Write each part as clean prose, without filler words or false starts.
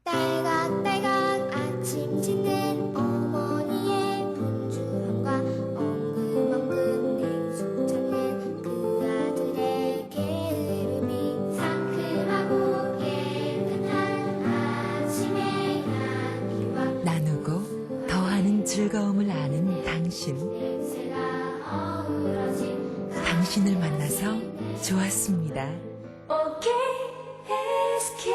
딸각딸각 아침 짓는 어머니의 분주함과 엉금엉금 냉수 찾는 그 아들의 게으름이 상큼하고 깨끗한 아침의 향기와 나누고 더하는 즐거움을 아는 당신. 냄새가 어우러진 당신을 만나서 좋았습니다. OKSK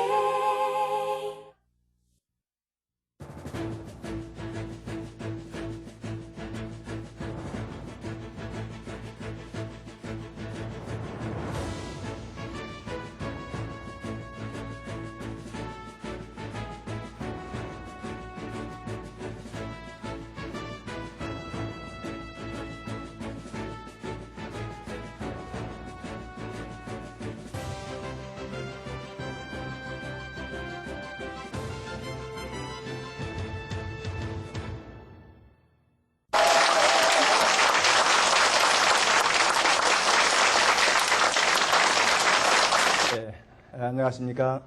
안녕하십니까.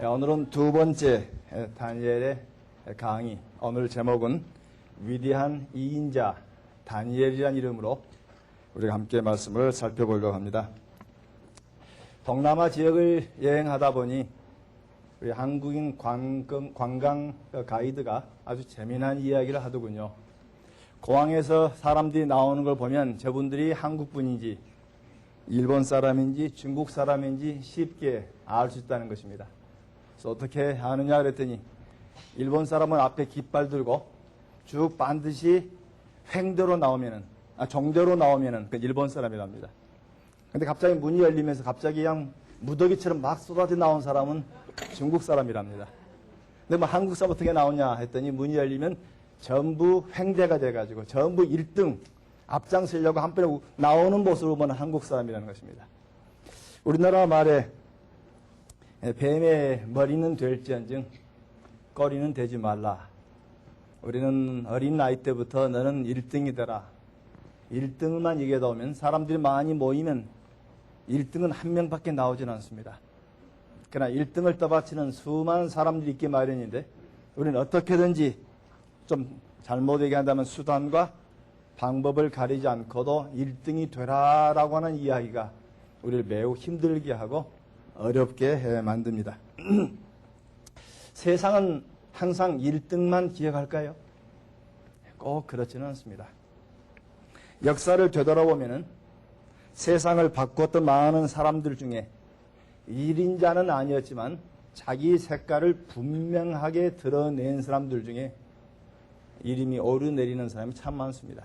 오늘은 두 번째 다니엘의 강의. 오늘 제목은 위대한 이인자 다니엘이라는 이름으로 우리가 함께 말씀을 살펴보려고 합니다. 동남아 지역을 여행하다 보니 우리 한국인 관광 가이드가 아주 재미난 이야기를 하더군요. 공항에서 사람들이 나오는 걸 보면 저분들이 한국 분인지 일본 사람인지 중국 사람인지 쉽게 알 수 있다는 것입니다. 그래서 어떻게 아느냐 그랬더니 일본 사람은 앞에 깃발 들고 쭉 반드시 횡대로 나오면은 정대로 나오면은 그 일본 사람이랍니다. 근데 갑자기 문이 열리면서 갑자기 그냥 무더기처럼 막 쏟아져 나온 사람은 중국 사람이랍니다. 근데 뭐 한국 사람 어떻게 나오냐 했더니 문이 열리면 전부 횡대가 돼가지고 전부 1등 앞장서려고 한편에 나오는 모습을 보는 한국 사람이라는 것입니다. 우리나라 말에 뱀의 머리는 될지언정 꼬리는 되지 말라. 우리는 어린 나이 때부터 너는 1등이 되라. 1등만 얘기하다 보면 사람들이 많이 모이면 1등은 한 명밖에 나오지는 않습니다. 그러나 1등을 떠받치는 수많은 사람들이 있기 마련인데 우리는 어떻게든지 좀 잘못 얘기한다면 수단과 방법을 가리지 않고도 1등이 되라라고 하는 이야기가 우리를 매우 힘들게 하고 어렵게 만듭니다. 세상은 항상 1등만 기억할까요? 꼭 그렇지는 않습니다. 역사를 되돌아보면 세상을 바꿨던 많은 사람들 중에 1인자는 아니었지만 자기 색깔을 분명하게 드러낸 사람들 중에 이름이 오르내리는 사람이 참 많습니다.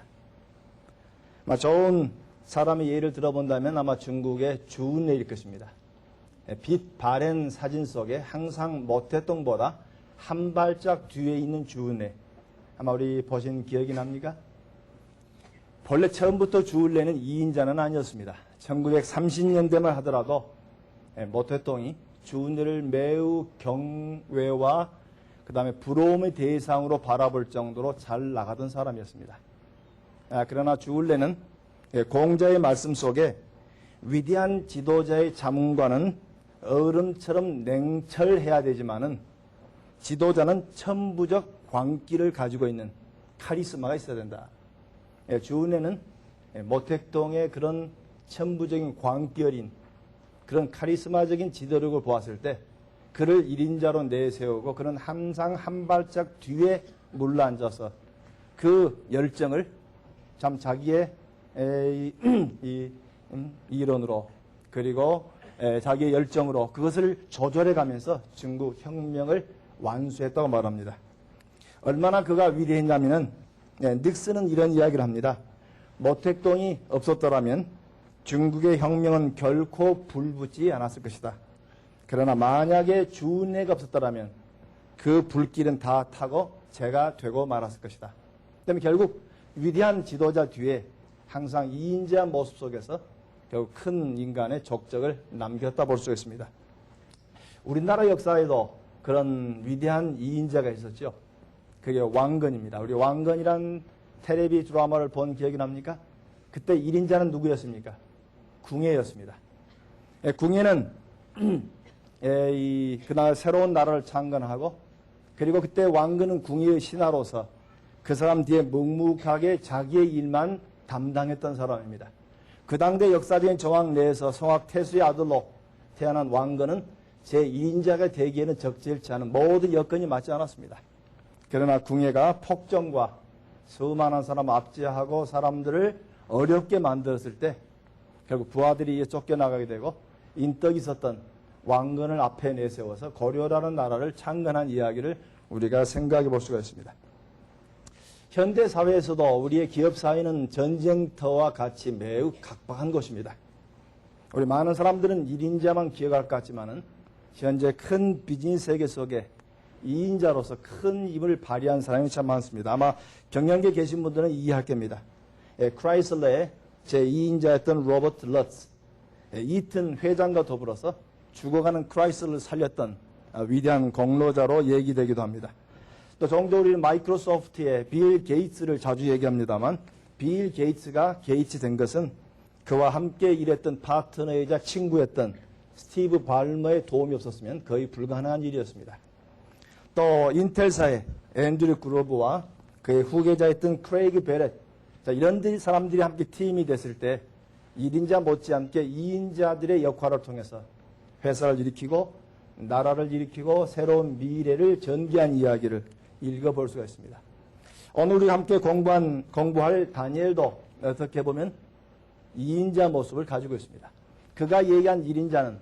좋은 사람의 예를 들어본다면 아마 중국의 주은래일 것입니다. 빛 바랜 사진 속에 항상 모택동보다 한 발짝 뒤에 있는 주은래. 아마 우리 보신 기억이 납니까? 본래 처음부터 주은래는 2인자는 아니었습니다. 1930년대만 하더라도 모택동이 주은래를 매우 경외와 그 다음에 부러움의 대상으로 바라볼 정도로 잘 나가던 사람이었습니다. 그러나 주은래는 공자의 말씀 속에 위대한 지도자의 자문과는 얼음처럼 냉철해야 되지만은 지도자는 천부적 광기를 가지고 있는 카리스마가 있어야 된다. 주은래는 모택동의 그런 천부적인 광기 어린 그런 카리스마적인 지도력을 보았을 때 그를 1인자로 내세우고 그는 항상 한 발짝 뒤에 물러앉아서 그 열정을 참 자기의 이론으로 그리고 자기의 열정으로 그것을 조절해 가면서 중국 혁명을 완수했다고 말합니다. 얼마나 그가 위대했냐면은 닉슨은 이런 이야기를 합니다. 모택동이 없었더라면 중국의 혁명은 결코 불붙지 않았을 것이다. 그러나 만약에 주은래가 없었더라면 그 불길은 다 타고 재가 되고 말았을 것이다. 그다음에 결국 위대한 지도자 뒤에 항상 이인자의 모습 속에서 결국 큰 인간의 족적을 남겼다 볼 수 있습니다. 우리나라 역사에도 그런 위대한 이인자가 있었죠. 그게 왕건입니다. 우리 왕건이란 텔레비 드라마를 본 기억이 납니까? 그때 1인자는 누구였습니까? 궁예였습니다. 궁예는 그날 새로운 나라를 창건하고, 그리고 그때 왕건은 궁예의 신하로서 그 사람 뒤에 묵묵하게 자기의 일만 담당했던 사람입니다. 그 당대 역사적인 정황 내에서 성악 태수의 아들로 태어난 왕건은 제1인자가 되기에는 적절치 않은 모든 여건이 맞지 않았습니다. 그러나 궁예가 폭정과 수많은 사람 압제하고 사람들을 어렵게 만들었을 때 결국 부하들이 쫓겨나가게 되고 인덕이 있었던 왕건을 앞에 내세워서 고려라는 나라를 창건한 이야기를 우리가 생각해 볼 수가 있습니다. 현대 사회에서도 우리의 기업 사회는 전쟁터와 같이 매우 각박한 곳입니다. 우리 많은 사람들은 1인자만 기억할 것 같지만은 현재 큰 비즈니스 세계 속에 2인자로서 큰 힘을 발휘한 사람이 참 많습니다. 아마 경영계에 계신 분들은 이해할 겁니다. 크라이슬러의 제2인자였던 로버트 러츠, 이튼 회장과 더불어서 죽어가는 크라이슬러를 살렸던 위대한 공로자로 얘기되기도 합니다. 또 종종 우리는 마이크로소프트의 빌 게이츠를 자주 얘기합니다만, 빌 게이츠가 게이츠 된 것은 그와 함께 일했던 파트너이자 친구였던 스티브 발머의 도움이 없었으면 거의 불가능한 일이었습니다. 또 인텔사의 앤드류 그로브와 그의 후계자였던 크레이그 베렛, 이런 사람들이 함께 팀이 됐을 때 1인자 못지않게 2인자들의 역할을 통해서 회사를 일으키고 나라를 일으키고 새로운 미래를 전개한 이야기를 읽어볼 수가 있습니다. 오늘 우리가 함께 공부할 다니엘도 어떻게 보면 2인자 모습을 가지고 있습니다. 그가 얘기한 1인자는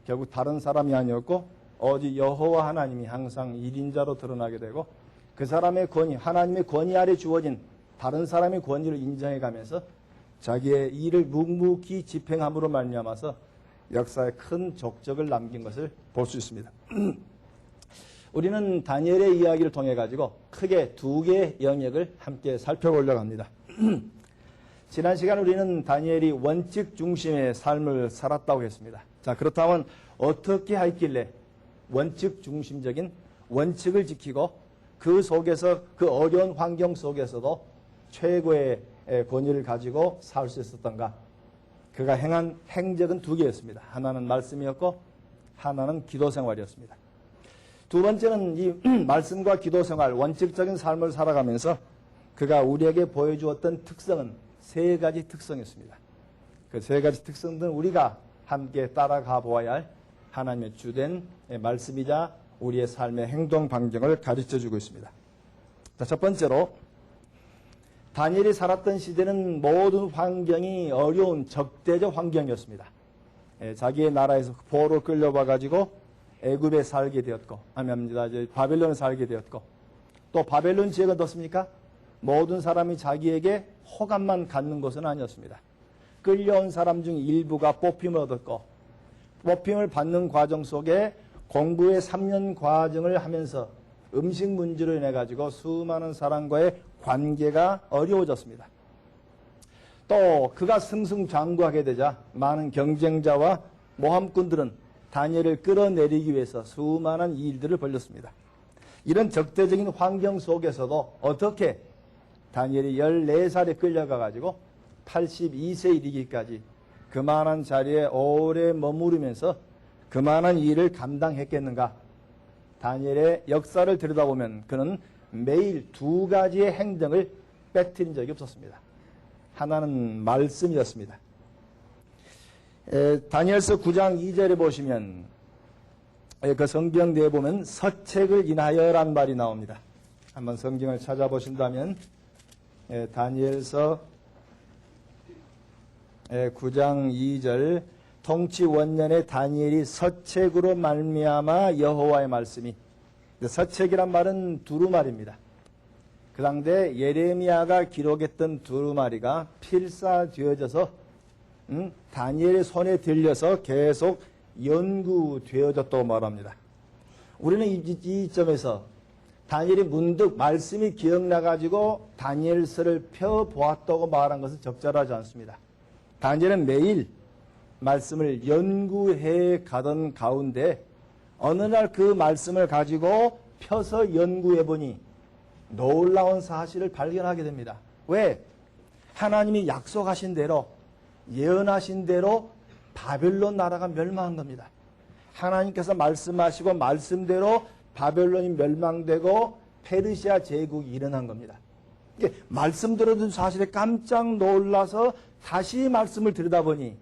결국 다른 사람이 아니었고 오직 여호와 하나님이 항상 1인자로 드러나게 되고, 그 사람의 권위, 하나님의 권위 아래 주어진 다른 사람의 권위를 인정해가면서 자기의 일을 묵묵히 집행함으로 말미암아서 역사에 큰 족적을 남긴 것을 볼 수 있습니다. 우리는 다니엘의 이야기를 통해 가지고 크게 두 개의 영역을 함께 살펴보려고 합니다. 지난 시간 우리는 다니엘이 원칙 중심의 삶을 살았다고 했습니다. 자, 그렇다면 어떻게 했길래 원칙 중심적인 원칙을 지키고 그 속에서, 그 어려운 환경 속에서도 최고의 권위를 가지고 살 수 있었던가? 그가 행한 행적은 두 개였습니다. 하나는 말씀이었고 하나는 기도 생활이었습니다. 두 번째는 이 말씀과 기도 생활, 원칙적인 삶을 살아가면서 그가 우리에게 보여주었던 특성은 세 가지 특성이었습니다. 그 세 가지 특성들은 우리가 함께 따라가 보아야 할 하나님의 주된 말씀이자 우리의 삶의 행동 반경을 가르쳐주고 있습니다. 자, 첫 번째로 다니엘이 살았던 시대는 모든 환경이 어려운 적대적 환경이었습니다. 자기의 나라에서 포로로 끌려와 가지고 애굽에 살게 되었고, 바벨론에 살게 되었고, 또 바벨론 지역은 어떻습니까? 모든 사람이 자기에게 호감만 갖는 것은 아니었습니다. 끌려온 사람 중 일부가 뽑힘을 얻었고, 뽑힘을 받는 과정 속에 공부의 3년 과정을 하면서 음식 문제로 인해 가지고 수많은 사람과의 관계가 어려워졌습니다. 또 그가 승승장구하게 되자 많은 경쟁자와 모함꾼들은 다니엘을 끌어내리기 위해서 수많은 일들을 벌였습니다. 이런 적대적인 환경 속에서도 어떻게 다니엘이 14살에 끌려가 가지고 82세에 이르기까지 그만한 자리에 오래 머무르면서 그만한 일을 감당했겠는가? 다니엘의 역사를 들여다보면 그는 매일 두 가지의 행동을 빼뜨린 적이 없었습니다. 하나는 말씀이었습니다. 다니엘서 9장 2절에 보시면 그 성경 내에 보면 서책을 인하여란 말이 나옵니다. 한번 성경을 찾아보신다면 다니엘서 9장 2절, 통치 원년에 다니엘이 서책으로 말미암아 여호와의 말씀이, 서책이란 말은 두루마리입니다. 그 당대 예레미야가 기록했던 두루마리가 필사되어져서 다니엘의 손에 들려서 계속 연구되어졌다고 말합니다. 우리는 이 점에서 다니엘이 문득 말씀이 기억나가지고 다니엘서를 펴보았다고 말한 것은 적절하지 않습니다. 다니엘은 매일 말씀을 연구해 가던 가운데 어느 날 그 말씀을 가지고 펴서 연구해 보니 놀라운 사실을 발견하게 됩니다. 왜? 하나님이 약속하신 대로, 예언하신 대로 바벨론 나라가 멸망한 겁니다. 하나님께서 말씀하시고 말씀대로 바벨론이 멸망되고 페르시아 제국이 일어난 겁니다. 말씀 들어둔 사실에 깜짝 놀라서 다시 말씀을 들여다보니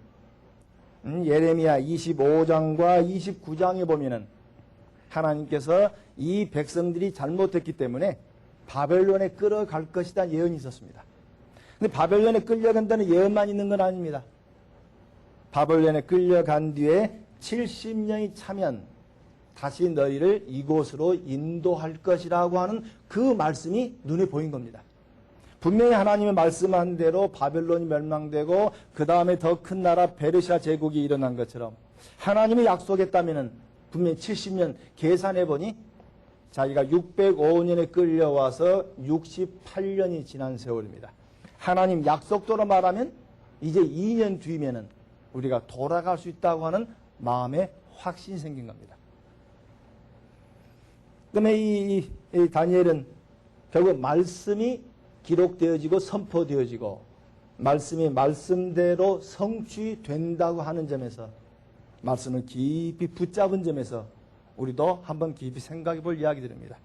예레미야 25장과 29장에 보면은 하나님께서 이 백성들이 잘못했기 때문에 바벨론에 끌어갈 것이다 예언이 있었습니다. 근데 바벨론에 끌려간다는 예언만 있는 건 아닙니다. 바벨론에 끌려간 뒤에 70년이 차면 다시 너희를 이곳으로 인도할 것이라고 하는 그 말씀이 눈에 보인 겁니다. 분명히 하나님의 말씀한 대로 바벨론이 멸망되고 그 다음에 더 큰 나라 페르시아 제국이 일어난 것처럼 하나님이 약속했다면 분명히 70년 계산해 보니 자기가 605년에 끌려와서 68년이 지난 세월입니다. 하나님 약속대로 말하면 이제 2년 뒤면은 우리가 돌아갈 수 있다고 하는 마음의 확신이 생긴 겁니다. 그러면 이 다니엘은 결국 말씀이 기록되어지고 선포되어지고 말씀이 말씀대로 성취된다고 하는 점에서 말씀을 깊이 붙잡은 점에서 우리도 한번 깊이 생각해 볼 이야기들입니다.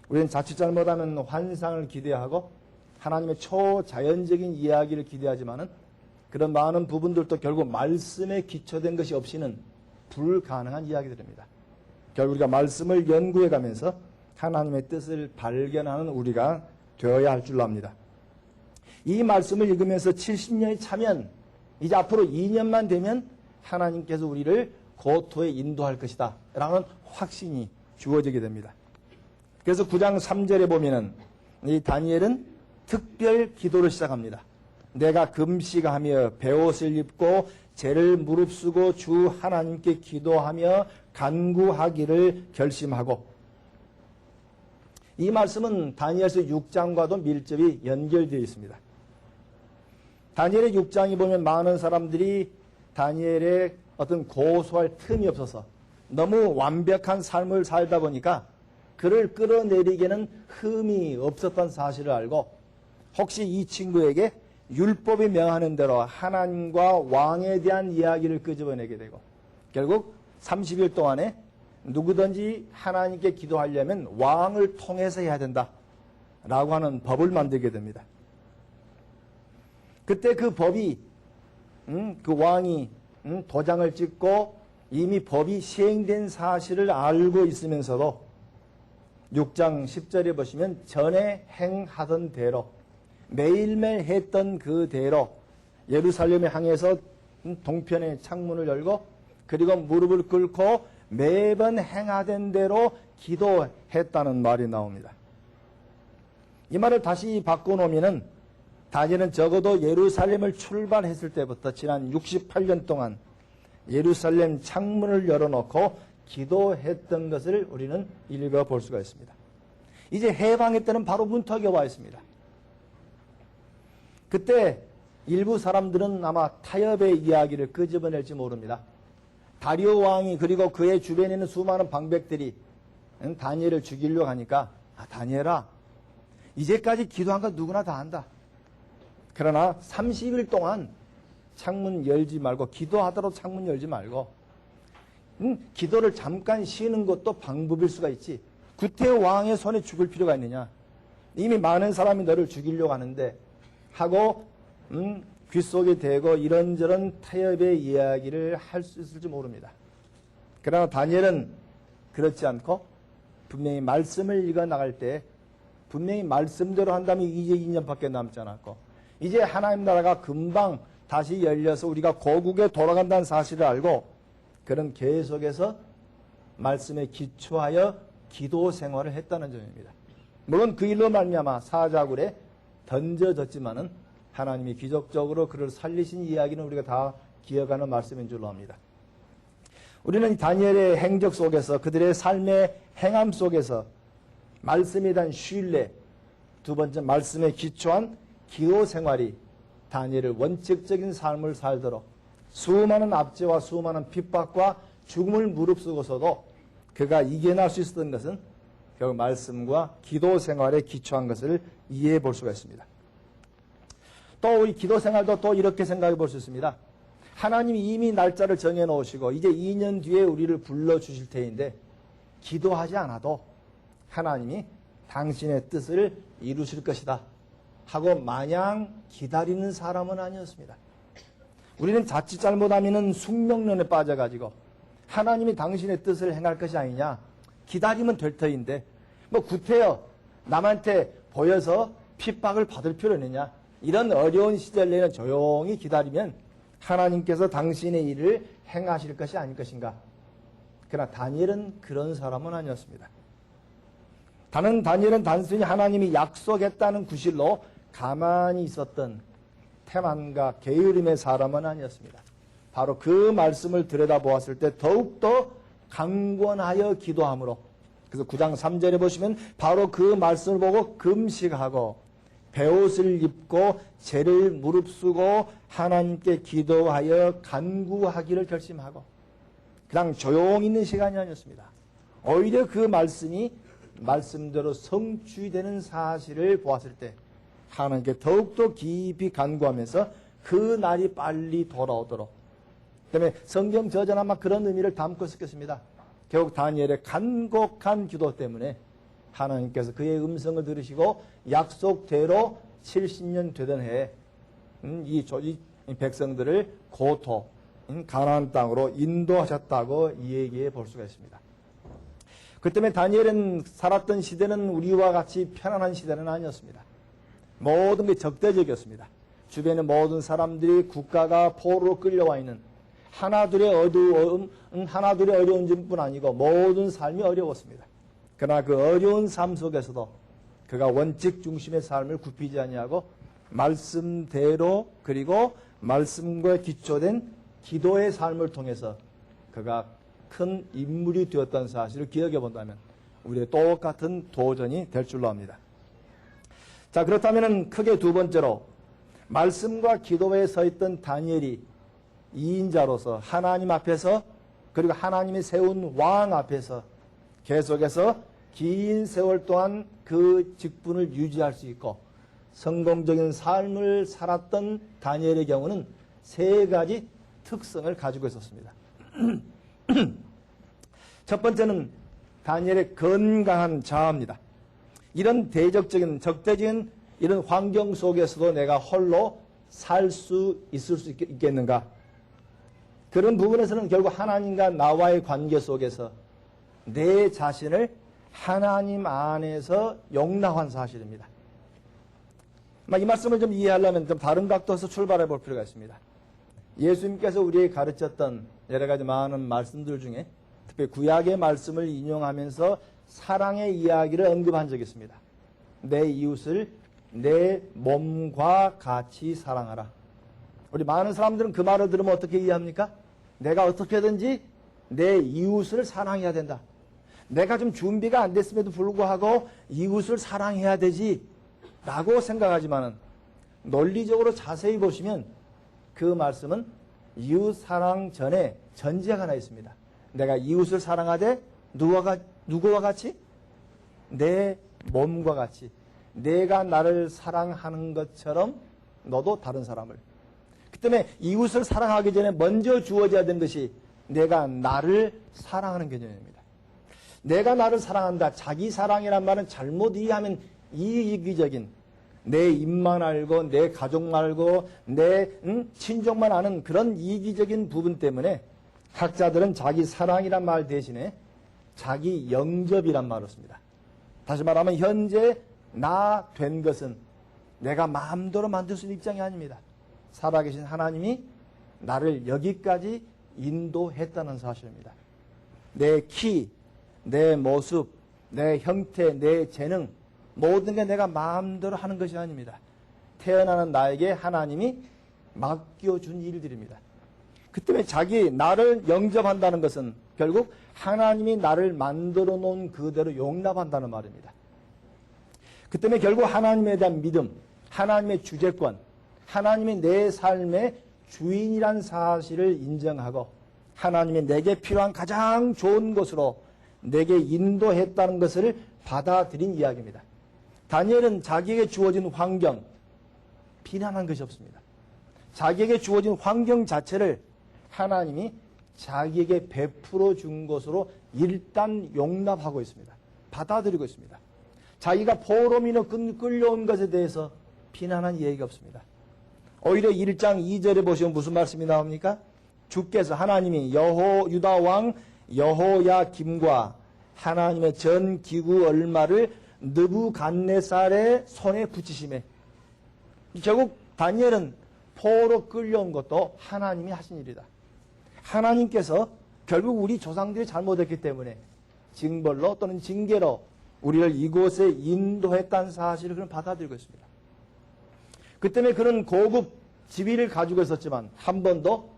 우리는 자칫 잘못하면 환상을 기대하고 하나님의 초자연적인 이야기를 기대하지만은 그런 많은 부분들도 결국 말씀에 기초된 것이 없이는 불가능한 이야기들입니다. 결국 우리가 말씀을 연구해 가면서 하나님의 뜻을 발견하는 우리가 되어야 할 줄로 압니다. 이 말씀을 읽으면서 70년이 차면 이제 앞으로 2년만 되면 하나님께서 우리를 고토에 인도할 것이다 라는 확신이 주어지게 됩니다. 그래서 9장 3절에 보면은 이 다니엘은 특별 기도를 시작합니다. 내가 금식하며 베옷을 입고 죄를 무릅쓰고 주 하나님께 기도하며 간구하기를 결심하고, 이 말씀은 다니엘서 6장과도 밀접히 연결되어 있습니다. 다니엘의 6장이 보면 많은 사람들이 다니엘의 어떤 고소할 틈이 없어서 너무 완벽한 삶을 살다 보니까 그를 끌어내리기에는 흠이 없었던 사실을 알고 혹시 이 친구에게 율법이 명하는 대로 하나님과 왕에 대한 이야기를 끄집어내게 되고 결국 30일 동안에 누구든지 하나님께 기도하려면 왕을 통해서 해야 된다라고 하는 법을 만들게 됩니다. 그때 그 법이 그 왕이 도장을 찍고 이미 법이 시행된 사실을 알고 있으면서도 6장 10절에 보시면 전에 행하던 대로 매일매일 했던 그대로 예루살렘에 향해서 동편의 창문을 열고 그리고 무릎을 꿇고 매번 행하던 대로 기도했다는 말이 나옵니다. 이 말을 다시 바꿔놓으면 다니엘은 적어도 예루살렘을 출발했을 때부터 지난 68년 동안 예루살렘 창문을 열어놓고 기도했던 것을 우리는 읽어볼 수가 있습니다. 이제 해방의 때는 바로 문턱에 와 있습니다. 그때 일부 사람들은 아마 타협의 이야기를 끄집어낼지 모릅니다. 다리오 왕이 그리고 그의 주변에 있는 수많은 방백들이 다니엘을 죽이려고 하니까 다니엘아, 이제까지 기도한 거 누구나 다 안다. 그러나 30일 동안 창문 열지 말고 기도하더라도 창문 열지 말고 기도를 잠깐 쉬는 것도 방법일 수가 있지. 구태 왕의 손에 죽을 필요가 있느냐. 이미 많은 사람이 너를 죽이려고 하는데 하고 귓속에 대고 이런저런 타협의 이야기를 할 수 있을지 모릅니다. 그러나 다니엘은 그렇지 않고 분명히 말씀을 읽어 나갈 때 분명히 말씀대로 한다면 이제 2년밖에 남지 않았고 이제 하나님 나라가 금방 다시 열려서 우리가 고국에 돌아간다는 사실을 알고 그런 계속해서 말씀에 기초하여 기도 생활을 했다는 점입니다. 물론 그 일로 말미암아 사자굴에 던져졌지만은 하나님이 기적적으로 그를 살리신 이야기는 우리가 다 기억하는 말씀인 줄로 압니다. 우리는 다니엘의 행적 속에서 그들의 삶의 행함 속에서 말씀에 대한 신뢰, 두 번째 말씀에 기초한 기도 생활이 다니엘의 원칙적인 삶을 살도록 수많은 압제와 수많은 핍박과 죽음을 무릅쓰고서도 그가 이겨낼 수 있었던 것은 결국 말씀과 기도 생활에 기초한 것을 이해해 볼 수가 있습니다. 또 우리 기도 생활도 또 이렇게 생각해 볼 수 있습니다. 하나님이 이미 날짜를 정해 놓으시고 이제 2년 뒤에 우리를 불러주실 테인데 기도하지 않아도 하나님이 당신의 뜻을 이루실 것이다 하고 마냥 기다리는 사람은 아니었습니다. 우리는 자칫 잘못하면 숙명론에 빠져가지고 하나님이 당신의 뜻을 행할 것이 아니냐, 기다리면 될 터인데 뭐 구태여 남한테 보여서 핍박을 받을 필요는 있냐, 이런 어려운 시절 내는 조용히 기다리면 하나님께서 당신의 일을 행하실 것이 아닐 것인가. 그러나 다니엘은 그런 사람은 아니었습니다. 다니엘은 단순히 하나님이 약속했다는 구실로 가만히 있었던 태만과 게으름의 사람은 아니었습니다. 바로 그 말씀을 들여다보았을 때 더욱더 강권하여 기도함으로, 그래서 9장 3절에 보시면 바로 그 말씀을 보고 금식하고 베옷을 입고 죄를 무릅쓰고 하나님께 기도하여 간구하기를 결심하고, 그냥 조용히 있는 시간이 아니었습니다. 오히려 그 말씀이 말씀대로 성취되는 사실을 보았을 때 하나님께 더욱더 깊이 간구하면서 그 날이 빨리 돌아오도록, 그다음에 성경 저자는 아마 그런 의미를 담고 있었겠습니다. 결국 다니엘의 간곡한 기도 때문에 하나님께서 그의 음성을 들으시고 약속대로 70년 되던 해에 이 백성들을 고토 가나안 땅으로 인도하셨다고 얘기해 볼 수가 있습니다. 그 때문에 다니엘은 살았던 시대는 우리와 같이 편안한 시대는 아니었습니다. 모든 게 적대적이었습니다. 주변의 모든 사람들이 국가가 포로로 끌려와 있는 하나둘의 어려운 점뿐 아니고 모든 삶이 어려웠습니다. 그러나 그 어려운 삶 속에서도 그가 원칙 중심의 삶을 굽히지 아니하고 말씀대로, 그리고 말씀과 기초된 기도의 삶을 통해서 그가 큰 인물이 되었다는 사실을 기억해 본다면 우리의 똑같은 도전이 될 줄로 압니다. 자, 그렇다면 크게 두 번째로 말씀과 기도에 서 있던 다니엘이 2인자로서 하나님 앞에서, 그리고 하나님이 세운 왕 앞에서 계속해서 긴 세월 동안 그 직분을 유지할 수 있고 성공적인 삶을 살았던 다니엘의 경우는 세 가지 특성을 가지고 있었습니다. 첫 번째는 다니엘의 건강한 자아입니다. 이런 대적적인, 적대적인 이런 환경 속에서도 내가 홀로 살 수 있을 수 있겠는가? 그런 부분에서는 결국 하나님과 나와의 관계 속에서 내 자신을 하나님 안에서 용납한 사실입니다. 이 말씀을 좀 이해하려면 좀 다른 각도에서 출발해 볼 필요가 있습니다. 예수님께서 우리에게 가르쳤던 여러 가지 많은 말씀들 중에 특히 구약의 말씀을 인용하면서 사랑의 이야기를 언급한 적이 있습니다. 내 이웃을 내 몸과 같이 사랑하라. 우리 많은 사람들은 그 말을 들으면 어떻게 이해합니까? 내가 어떻게든지 내 이웃을 사랑해야 된다. 내가 좀 준비가 안 됐음에도 불구하고 이웃을 사랑해야 되지 라고 생각하지만은 논리적으로 자세히 보시면 그 말씀은 이웃 사랑 전에 전제가 하나 있습니다. 내가 이웃을 사랑하되 누구와 같이? 내 몸과 같이. 내가 나를 사랑하는 것처럼 너도 다른 사람을. 그 때문에 이웃을 사랑하기 전에 먼저 주어져야 되는 것이 내가 나를 사랑하는 개념입니다. 내가 나를 사랑한다. 자기 사랑이란 말은 잘못 이해하면 이기적인, 내 입만 알고 내 가족만 알고 내 친족만 아는 그런 이기적인 부분 때문에 학자들은 자기 사랑이란 말 대신에 자기 영접이란 말을 씁니다. 다시 말하면 현재 나 된 것은 내가 마음대로 만들 수 있는 입장이 아닙니다. 살아계신 하나님이 나를 여기까지 인도했다는 사실입니다. 내 키, 내 모습, 내 형태, 내 재능, 모든 게 내가 마음대로 하는 것이 아닙니다. 태어나는 나에게 하나님이 맡겨준 일들입니다. 그 때문에 나를 영접한다는 것은 결국 하나님이 나를 만들어 놓은 그대로 용납한다는 말입니다. 그 때문에 결국 하나님에 대한 믿음, 하나님의 주재권, 하나님이 내 삶의 주인이란 사실을 인정하고 하나님이 내게 필요한 가장 좋은 것으로 내게 인도했다는 것을 받아들인 이야기입니다. 다니엘은 자기에게 주어진 환경, 비난한 것이 없습니다. 자기에게 주어진 환경 자체를 하나님이 자기에게 베풀어 준 것으로 일단 용납하고 있습니다. 받아들이고 있습니다. 자기가 포로민으로 끌려온 것에 대해서 비난한 얘기가 없습니다. 오히려 1장 2절에 보시면 무슨 말씀이 나옵니까? 주께서 하나님이 유다 왕 여호야김과 하나님의 전 기구 얼마를 느부갓네살의 손에 붙이심에, 결국 다니엘은 포로 끌려온 것도 하나님이 하신 일이다. 하나님께서 결국 우리 조상들이 잘못했기 때문에 징벌로 또는 징계로 우리를 이곳에 인도했다는 사실을 그는 받아들이고 있습니다. 그 때문에 그는 고급 지위를 가지고 있었지만 한 번도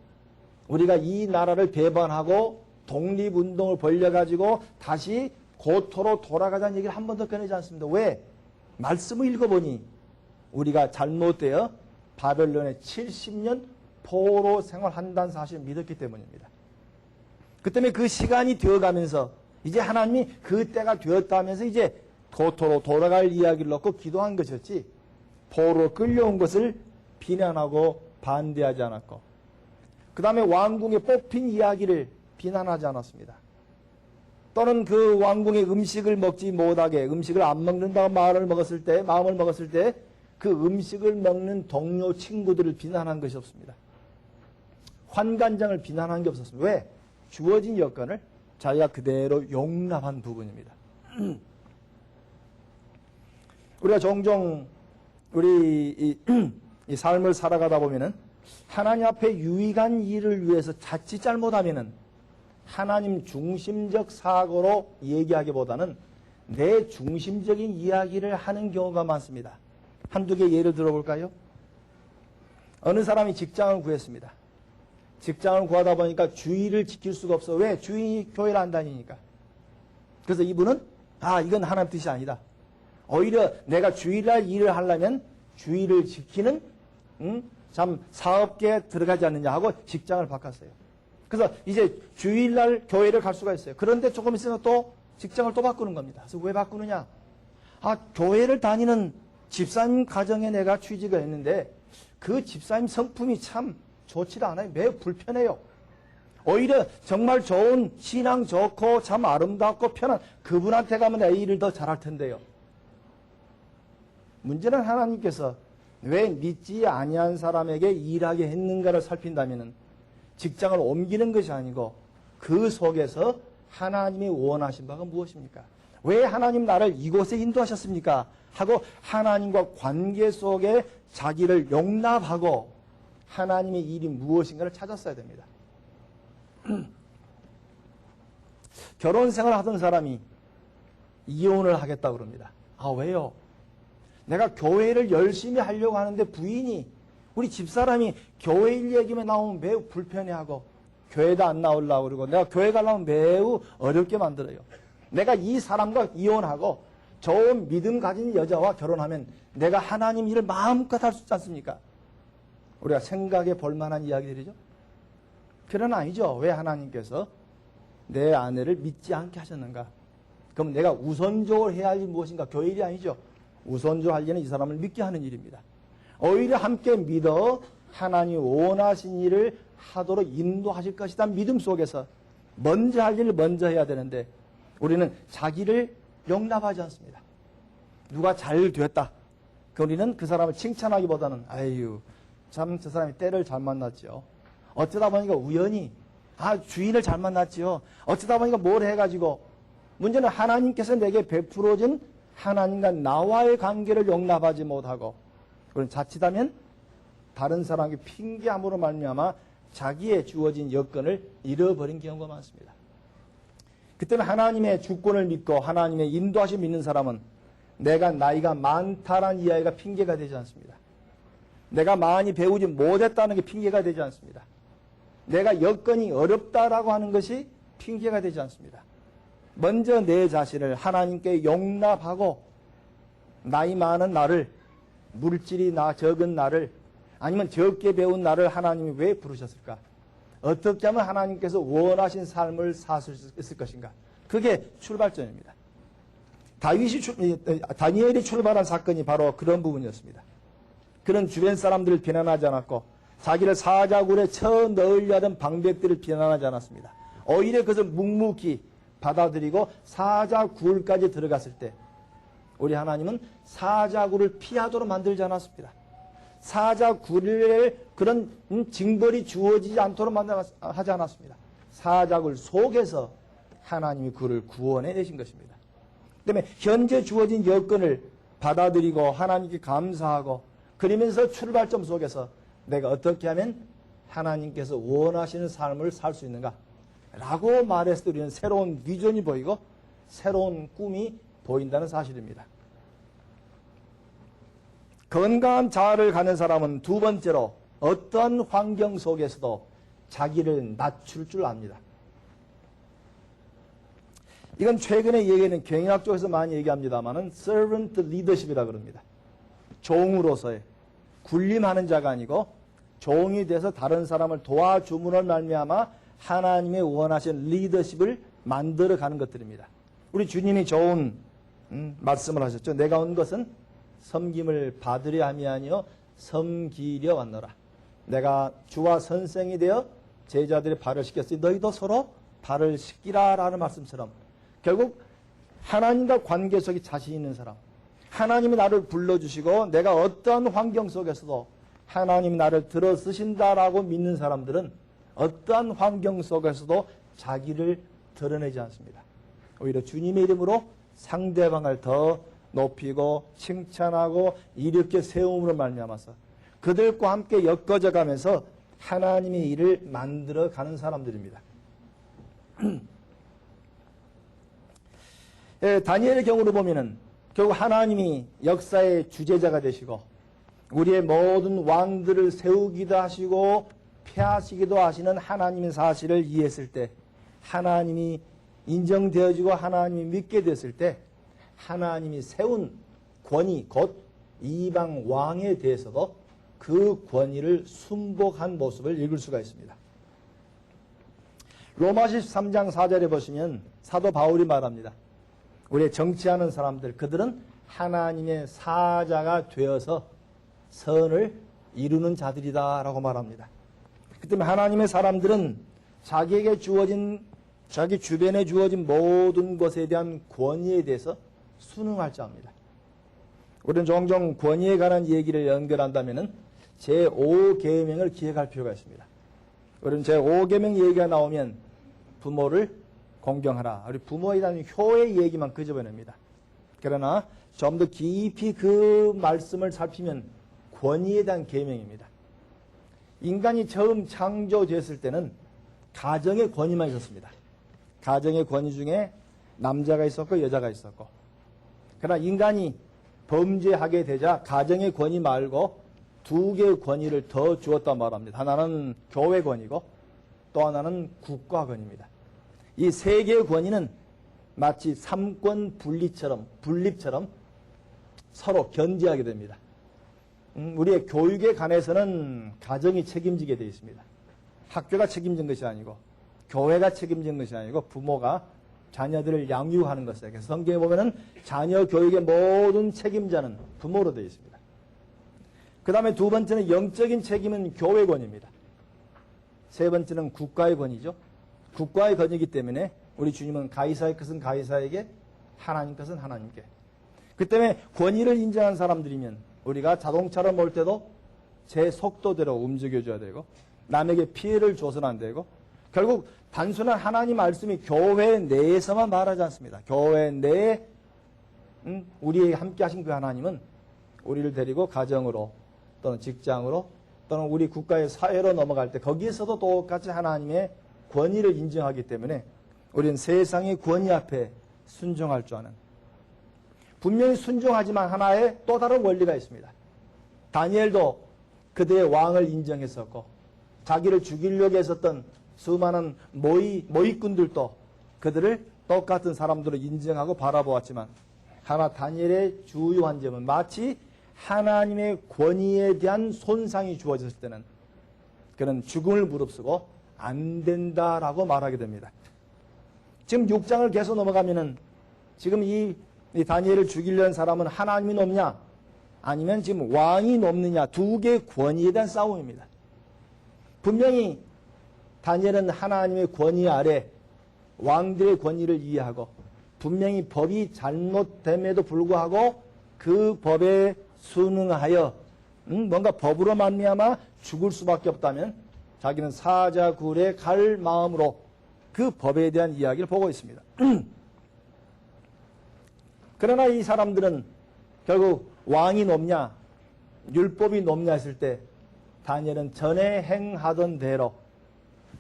우리가 이 나라를 배반하고 독립운동을 벌려가지고 다시 고토로 돌아가자는 얘기를 한 번도 꺼내지 않습니다. 왜? 말씀을 읽어보니 우리가 잘못되어 바벨론에 70년 포로 생활한다는 사실을 믿었기 때문입니다. 그 때문에 그 시간이 되어가면서 이제 하나님이 그 때가 되었다면서 이제 고토로 돌아갈 이야기를 놓고 기도한 것이었지, 포로 끌려온 것을 비난하고 반대하지 않았고, 그 다음에 왕궁에 뽑힌 이야기를 비난하지 않았습니다. 또는 그 왕궁의 음식을 먹지 못하게, 음식을 안 먹는다고 마음을 먹었을 때 그 음식을 먹는 동료 친구들을 비난한 것이 없습니다. 환관장을 비난한 게 없었습니다. 왜? 주어진 여건을 자기가 그대로 용납한 부분입니다. 우리가 종종 우리 이 삶을 살아가다 보면은 하나님 앞에 유익한 일을 위해서 자칫 잘못하면은 하나님 중심적 사고로 얘기하기보다는 내 중심적인 이야기를 하는 경우가 많습니다. 한두 개 예를 들어볼까요? 어느 사람이 직장을 구했습니다. 직장을 구하다 보니까 주의를 지킬 수가 없어. 왜? 주인이 교회를 안 다니니까. 그래서 이분은 이건 하나님 뜻이 아니다. 오히려 내가 주일날 일을 하려면 주의를 지키는 참 사업계에 들어가지 않느냐 하고 직장을 바꿨어요. 그래서 이제 주일날 교회를 갈 수가 있어요. 그런데 조금 있으면 또 직장을 또 바꾸는 겁니다. 그래서 왜 바꾸느냐? 교회를 다니는 집사님 가정에 내가 취직을 했는데 그 집사님 성품이 참 좋지도 않아요. 매우 불편해요. 오히려 정말 좋은 신앙 좋고 참 아름답고 편한 그분한테 가면 내 일을 더 잘할 텐데요. 문제는 하나님께서 왜 믿지 아니한 사람에게 일하게 했는가를 살핀다면 직장을 옮기는 것이 아니고 그 속에서 하나님이 원하신 바가 무엇입니까? 왜 하나님 나를 이곳에 인도하셨습니까? 하고 하나님과 관계 속에 자기를 용납하고 하나님의 일이 무엇인가를 찾았어야 됩니다. 결혼 생활을 하던 사람이 이혼을 하겠다고 그럽니다. 왜요? 내가 교회를 열심히 하려고 하는데 부인이, 우리 집사람이 교회 일 얘기만 나오면 매우 불편해하고 교회도 안 나오려고 그러고 내가 교회 가려면 매우 어렵게 만들어요. 내가 이 사람과 이혼하고 좋은 믿음 가진 여자와 결혼하면 내가 하나님 일을 마음껏 할 수 있지 않습니까? 우리가 생각해 볼 만한 이야기들이죠. 그러나 아니죠. 왜 하나님께서 내 아내를 믿지 않게 하셨는가? 그럼 내가 우선적으로 해야 할 일이 무엇인가? 교회 일이 아니죠. 우선적으로 할 일은 이 사람을 믿게 하는 일입니다. 오히려 함께 믿어 하나님이 원하신 일을 하도록 인도하실 것이다 믿음 속에서 먼저 할 일을 먼저 해야 되는데 우리는 자기를 용납하지 않습니다. 누가 잘 됐다. 우리는 그 사람을 칭찬하기보다는 참 저 사람이 때를 잘 만났죠. 어쩌다 보니까 우연히 주인을 잘 만났지요. 어쩌다 보니까 뭘 해가지고 문제는 하나님께서 내게 베풀어준 하나님과 나와의 관계를 용납하지 못하고 그런 자칫하면 다른 사람에게 핑계함으로 말미암아 자기의 주어진 여건을 잃어버린 경우가 많습니다. 그때는 하나님의 주권을 믿고 하나님의 인도하심 믿는 사람은 내가 나이가 많다라는 이야기가 핑계가 되지 않습니다. 내가 많이 배우지 못했다는 게 핑계가 되지 않습니다. 내가 여건이 어렵다라고 하는 것이 핑계가 되지 않습니다. 먼저 내 자신을 하나님께 용납하고 나이 많은 나를, 물질이 적은 나를, 아니면 적게 배운 나를 하나님이 왜 부르셨을까? 어떻게 하면 하나님께서 원하신 삶을 살 수 있을 것인가? 그게 출발점입니다. 다니엘이 출발한 사건이 바로 그런 부분이었습니다. 그런 주변 사람들을 비난하지 않았고 자기를 사자굴에 쳐 넣으려 하던 방백들을 비난하지 않았습니다. 오히려 그것을 묵묵히 받아들이고 사자굴까지 들어갔을 때 우리 하나님은 사자굴을 피하도록 만들지 않았습니다. 사자굴에 그런 징벌이 주어지지 않도록 하지 않았습니다. 사자굴 속에서 하나님이 그를 구원해 내신 것입니다. 그다음에 현재 주어진 여건을 받아들이고 하나님께 감사하고 그러면서 출발점 속에서 내가 어떻게 하면 하나님께서 원하시는 삶을 살 수 있는가 라고 말했을 때 우리는 새로운 비전이 보이고 새로운 꿈이 보인다는 사실입니다. 건강한 자아를 가는 사람은 두 번째로 어떤 환경 속에서도 자기를 낮출 줄 압니다. 이건 최근에 얘기하는 경영학 쪽에서 많이 얘기합니다만은 servant leadership이라고 그럽니다. 종으로서의 군림하는 자가 아니고 종이 돼서 다른 사람을 도와줌으로 말미암아 하나님의 원하신 리더십을 만들어가는 것들입니다. 우리 주님이 좋은 말씀을 하셨죠. 내가 온 것은 섬김을 받으려 함이 아니요 섬기려 왔노라. 내가 주와 선생이 되어 제자들의 발을 씻겼으니 너희도 서로 발을 씻기라 라는 말씀처럼 결국 하나님과 관계 속에 자신 있는 사람, 하나님이 나를 불러주시고 내가 어떤 환경 속에서도 하나님이 나를 들어 쓰신다라고 믿는 사람들은 어떠한 환경 속에서도 자기를 드러내지 않습니다. 오히려 주님의 이름으로 상대방을 더 높이고 칭찬하고 일으켜 세움으로 말미암아서 그들과 함께 엮어져 가면서 하나님의 일을 만들어가는 사람들입니다. 다니엘의 경우로 보면은 결국 하나님이 역사의 주재자가 되시고 우리의 모든 왕들을 세우기도 하시고 폐하시기도 하시는 하나님의 사실을 이해했을 때 하나님이 인정되어지고 하나님이 믿게 됐을 때 하나님이 세운 권위 곧 이방 왕에 대해서도 그 권위를 순복한 모습을 읽을 수가 있습니다. 로마서 13장 4절에 보시면 사도 바울이 말합니다. 우리의 정치하는 사람들 그들은 하나님의 사자가 되어서 선을 이루는 자들이다 라고 말합니다. 그 때문에 하나님의 사람들은 자기에게 주어진 자기 주변에 주어진 모든 것에 대한 권위에 대해서 순응할 자입니다. 우리는 종종 권위에 관한 얘기를 연결한다면 제5계명을 기억할 필요가 있습니다. 우리는 제5계명 얘기가 나오면 부모를 공경하라. 우리 부모에 대한 효의 얘기만 끄집어냅니다. 그러나 좀 더 깊이 그 말씀을 살피면 권위에 대한 계명입니다. 인간이 처음 창조됐을 때는 가정의 권위만 있었습니다. 가정의 권위 중에 남자가 있었고 여자가 있었고 그러나 인간이 범죄하게 되자 가정의 권위 말고 두 개의 권위를 더 주었단 말합니다. 하나는 교회 권위고 또 하나는 국가 권위입니다. 이 세 개의 권위는 마치 삼권 분립처럼 서로 견제하게 됩니다. 우리의 교육에 관해서는 가정이 책임지게 되어 있습니다. 학교가 책임진 것이 아니고 교회가 책임진 것이 아니고 부모가 자녀들을 양육하는 것이에요. 그래서 성경에 보면은 자녀 교육의 모든 책임자는 부모로 되어 있습니다. 그 다음에 두 번째는 영적인 책임은 교회 권위입니다. 세 번째는 국가의 권위죠. 국가의 권위이기 때문에 우리 주님은 가이사의 것은 가이사에게 하나님 것은 하나님께. 그 때문에 권위를 인정한 사람들이면 우리가 자동차를 몰 때도 제 속도대로 움직여줘야 되고 남에게 피해를 줘서는 안 되고 결국 단순한 하나님 말씀이 교회 내에서만 말하지 않습니다. 교회 내에 우리에게 함께 하신 그 하나님은 우리를 데리고 가정으로 또는 직장으로 또는 우리 국가의 사회로 넘어갈 때 거기에서도 똑같이 하나님의 권위를 인정하기 때문에 우리는 세상의 권위 앞에 순종할 줄 아는 분명히 순종하지만 하나의 또 다른 원리가 있습니다. 다니엘도 그들의 왕을 인정했었고 자기를 죽이려고 했었던 수많은 모의꾼들도 그들을 똑같은 사람들로 인정하고 바라보았지만 다니엘의 주요한 점은 마치 하나님의 권위에 대한 손상이 주어졌을 때는 그는 죽음을 무릅쓰고 안 된다라고 말하게 됩니다. 지금 6장을 계속 넘어가면은 지금 이 다니엘을 죽이려는 사람은 하나님이 높냐 아니면 지금 왕이 높느냐 두 개의 권위에 대한 싸움입니다. 분명히 다니엘은 하나님의 권위 아래 왕들의 권위를 이해하고 분명히 법이 잘못됨에도 불구하고 그 법에 순응하여 뭔가 법으로 말미암아 죽을 수밖에 없다면 자기는 사자굴에 갈 마음으로 그 법에 대한 이야기를 보고 있습니다. 그러나 이 사람들은 결국 왕이 높냐 율법이 높냐 했을 때 다니엘은 전에 행하던 대로